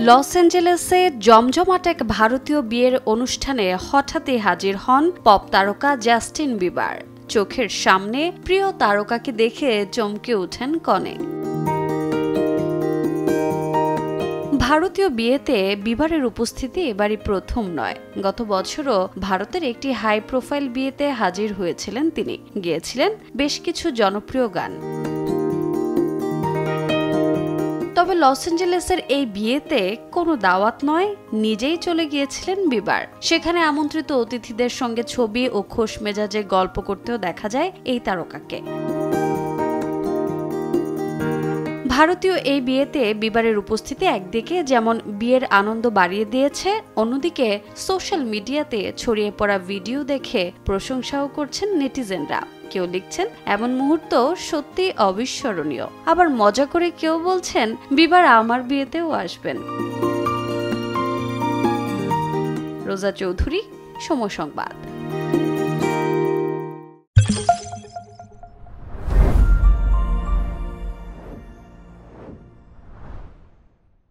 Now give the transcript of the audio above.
Loss অ্যাঞ্জেলেসে জমজমাট এক ভারতীয় বিয়ের অনুষ্ঠানে হঠাৎই হাজির হন পপ তারকা জাস্টিন বিবার। চোখের সামনে প্রিয় তারকাকে দেখে চমকে ওঠেন কনে। ভারতীয় বিয়েতে বিবারের উপস্থিতি এবারই প্রথম নয়। গত বছরও ভারতের একটি হাই প্রোফাইল বিয়েতে হাজির হয়েছিলেন তিনি। গেয়েছিলেন বেশ কিছু জনপ্রিয় গান। তবে লস অ্যাঞ্জেলেসের এই বিয়েতে কোনো দাওয়াত নয়, নিজেই চলে গিয়েছিলেন বিবার। সেখানে আমন্ত্রিত অতিথিদের সঙ্গে ছবি ও খোশ মেজাজে গল্প করতেও দেখা যায় এই তারকাকে। ভারতীয় এই বিয়েতে বিবারের উপস্থিতি একদিকে যেমন বিয়ের আনন্দ বাড়িয়ে দিয়েছে, অন্যদিকে সোশ্যাল মিডিয়াতে ছড়িয়ে পড়া ভিডিও দেখে প্রশংসাও করছেন নেটিজেনরা। কেউ লিখছেন এমন মুহূর্ত সত্যি অবিস্মরণীয়, আবার মজা করে কেউ বলছেন বিবার আমার বিয়েতেও আসবেন। রোজা চৌধুরী, সময় সংবাদ।